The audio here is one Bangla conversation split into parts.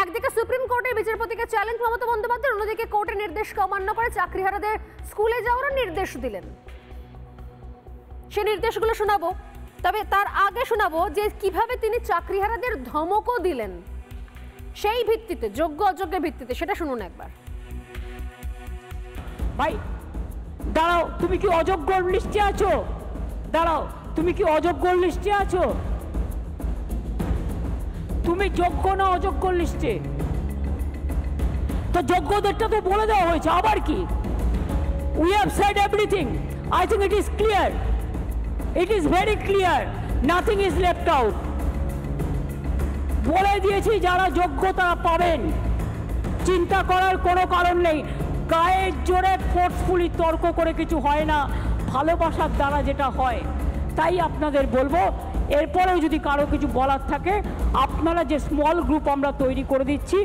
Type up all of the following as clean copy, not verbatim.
একদিকে সুপ্রিম কোর্টের বিচারপতিকে চ্যালেঞ্জ মমতা বন্দ্যোপাধ্যায়, অন্যদিকে কোর্টের নির্দেশকে অমান্য করে চাকরিহারাদের স্কুলে যাওয়ার নির্দেশ দিলেন। সেই নির্দেশগুলো শোনাবো, তবে তার আগে শোনাবো যে কিভাবে তিনি চাকরিহারাদের ধমকও দিলেন সেই ভিত্তিতে, যোগ্য অযোগ্যের ভিত্তিতে। সেটা শুনুন একবার। ভাই দাঁড়াও, তুমি কি অযোগ্য লিস্টে আছো? দাঁড়াও, তুমি কি অযোগ্য লিস্টে আছো? তুমি যোগ্য না অযোগ্য লিস্টে? তো যোগ্যদেরটা তো বলে দেওয়া হয়েছে, আবার কি? We have said everything. I think it is clear, it is very clear, nothing is left out. বলে দিয়েছি যারা যোগ্য তারা পাবেন, চিন্তা করার কোনো কারণ নেই। গায়ের জোরে ফোর্সফুলি তর্ক করে কিছু হয় না, ভালোবাসার দ্বারা যেটা হয়। তাই আপনাদের বলবো, এরপরেও যদি কারো কিছু বলার থাকে, আপনারা যে স্মল গ্রুপ আমরা তৈরি করে দিচ্ছি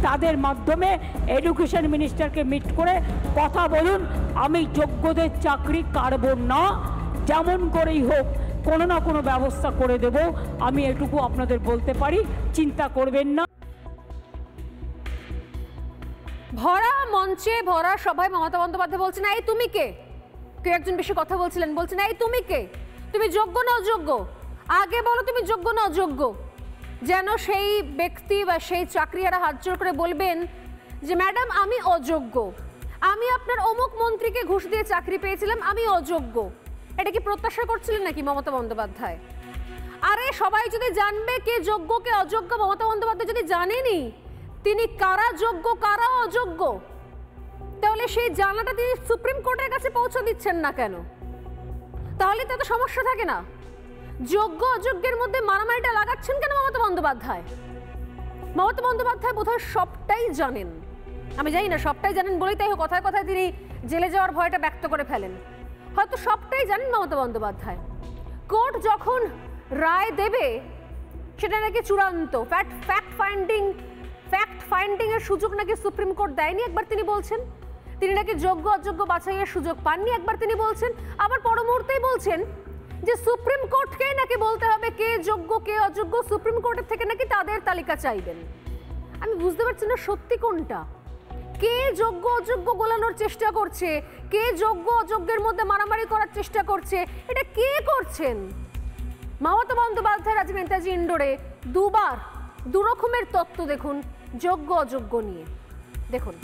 তাদের মাধ্যমে এডুকেশন মিনিস্টারকে মিট করে কথা বলুন। আমি যোগ্যদের চাকরি কাড়ব না, যেমন করেই হোক কোনো না কোনো ব্যবস্থা করে দেব, আমি এটুকু আপনাদের বলতে পারি, চিন্তা করবেন না। ভরা মঞ্চে, ভরা সভায় মমতা বন্দ্যোপাধ্যায় বলছেন, এই তুমি কে? কেউ একজন বেশি কথা বলছিলেন, বলছেন এই তুমি কে? তুমি যোগ্য না অযোগ্য? আগে বলো তুমি যোগ্য না অযোগ্য। যেন সেই ব্যক্তি বা সেই চাকরিহারা হাত জোর করে বলবেন যে ম্যাডাম আমি অযোগ্য, আমি আপনার অমুক মন্ত্রীকে ঘুষ দিয়ে চাকরি পেয়েছিলাম, আমি অযোগ্য। এটা কি প্রত্যাশা করছিলেন নাকি মমতা বন্দ্যোপাধ্যায়? আরে সবাই যদি জানবে কে যোগ্য কে অযোগ্য, মমতা বন্দ্যোপাধ্যায় যদি জানেনি তিনি কারা যোগ্য কারা অযোগ্য, তাহলে সেই জানাটা তিনি সুপ্রিম কোর্টের কাছে পৌঁছে দিচ্ছেন না কেন? তাহলে তো সমস্যা থাকে না। যোগ্য অযোগ্যের মধ্যে মারামারিটা লাগাচ্ছেন কেন মমতা বন্দ্যোপাধ্যায়? মমতা বন্দ্যোপাধ্যায় বোধহয় সবটাই জানেন। আমি জানি না সবটাই জানেন বলেই তাই কথায় কথায় তিনি জেলে যাওয়ার ভয়টা ব্যক্ত করে ফেলেন। হয়তো সবটাই জানেন মমতা বন্দ্যোপাধ্যায়। কোর্ট যখন রায় দেবে সেটা নাকি চূড়ান্ত, ফ্যাক্ট ফাইন্ডিং এর সুযোগ নাকি সুপ্রিম কোর্ট দেয়নি, একবার তিনি বলছেন। তিনি নাকি যোগ্য অযোগ্য বাছাইয়ের সুযোগ পাননি, একবার তিনি বলছেন। আবার পর মুহূর্তেই বলছেন যে সুপ্রিম কোর্টকেই নাকি বলতে হবে কে যোগ্য কে অযোগ্য, সুপ্রিম কোর্টের থেকে নাকি তাদের তালিকা চাইবেন। আমি বুঝতে পারছি না সত্যি কোনটা। কে যোগ্য অযোগ্য গোলানোর চেষ্টা করছে, কে যোগ্য অযোগ্যের মধ্যে মারামারি করার চেষ্টা করছে, এটা কে করছেন? মমতা বন্দ্যোপাধ্যায় আজ নেতাজি ইন্ডোরে দুবার দুরকমের তত্ত্ব দেখুন যোগ্য অযোগ্য নিয়ে। দেখুন,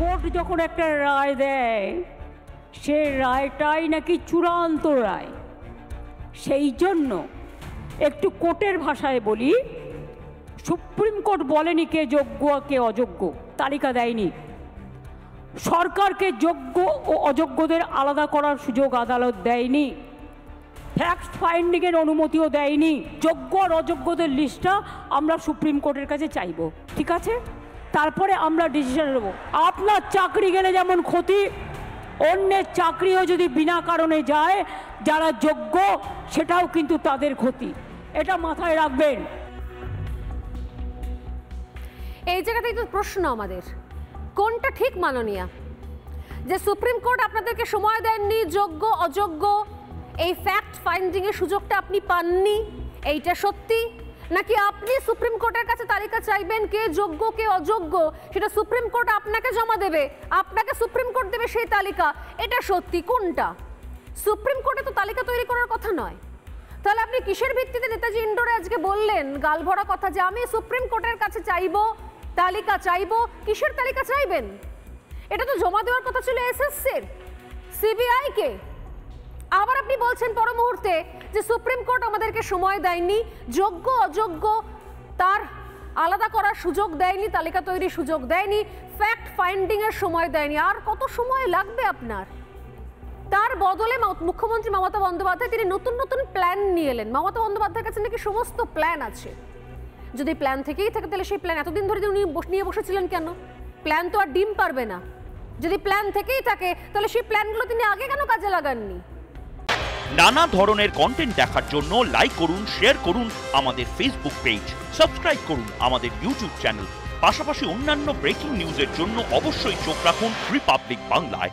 কোর্ট যখন একটা রায় দেয় সে রায়টাই নাকি চূড়ান্ত রায়। সেই জন্য একটু কোর্টের ভাষায় বলি, সুপ্রিম কোর্ট বলেনি কে যোগ্য কে অযোগ্য, তালিকা দেয়নি। সরকারকে যোগ্য ও অযোগ্যদের আলাদা করার সুযোগ আদালত দেয়নি, ফ্যাক্ট ফাইন্ডিংয়ের অনুমতিও দেয়নি। যোগ্য আর অযোগ্যদের লিস্টটা আমরা সুপ্রিম কোর্টের কাছে চাইব, ঠিক আছে? তারপরে আমরা ডিসিশন নেব। আপনার চাকরি গেলে যেমন ক্ষতি, অন্যের চাকরিও যদি বিনা কারণে যায় যারা যোগ্য সেটাও কিন্তু তাদের ক্ষতি, এটা মাথায় রাখবেন। এই জায়গাতেই তো প্রশ্ন আমাদের, কোনটা ঠিক মাননীয়া? যে সুপ্রিম কোর্ট আপনাদেরকে সময় দেননি, যোগ্য অযোগ্য এই ফ্যাক্ট ফাইন্ডিং এর সুযোগটা আপনি পাননি, এইটা সত্যি? নাকি আপনি সুপ্রিম কোর্টের কাছে তালিকা চাইবেন কে যোগ্য কে অযোগ্য, সেটা সুপ্রিম কোর্ট আপনাকে জমা দেবে, আপনাকে সুপ্রিম কোর্ট দেবে সেই তালিকা, এটা সত্যি? কোনটা? সুপ্রিম কোর্টে তো তালিকা তৈরি করার কথা নয়। তাহলে আপনি কিসের ভিত্তিতে নেতাজি ইন্ডোরে আজকে বললেন গালভরা কথা যে আমি সুপ্রিম কোর্টের কাছে চাইবো তালিকা চাইবো? কিসের তালিকা চাইবেন? এটা তো জমা দেওয়ার কথা ছিল এসএসসির, সিবিআই কে। আবার আপনি বলছেন পর মুহূর্তে যে সুপ্রিম কোর্ট আমাদেরকে সময় দেয়নি, যোগ্য অযোগ্য তার আলাদা করার সুযোগ দেয়নি, তালিকা তৈরির সুযোগ দেয়নি, ফ্যাক্ট ফাইন্ডিং এর সময় দেয়নি। আর কত সময় লাগবে আপনার? তার বদলে মুখ্যমন্ত্রী মমতা বন্দ্যোপাধ্যায় তিনি নতুন নতুন প্ল্যান নিয়ে এলেন। মমতা বন্দ্যোপাধ্যায়ের কাছে নাকি সমস্ত প্ল্যান আছে। যদি প্ল্যান থেকেই থাকে তাহলে সেই প্ল্যান এতদিন ধরে উনি নিয়ে বসেছিলেন কেন? প্ল্যান তো আর ডিম পারবে না। যদি প্ল্যান থেকেই থাকে তাহলে সেই প্ল্যানগুলো তিনি আগে কেন কাজে লাগাননি? নানা ধরনের কন্টেন্ট দেখার জন্য লাইক করুন, শেয়ার করুন আমাদের ফেসবুক পেজ, সাবস্ক্রাইব করুন আমাদের ইউটিউব চ্যানেল। পাশাপাশি অন্যান্য ব্রেকিং নিউজের জন্য অবশ্যই চোখ রাখুন রিপাবলিক বাংলায়।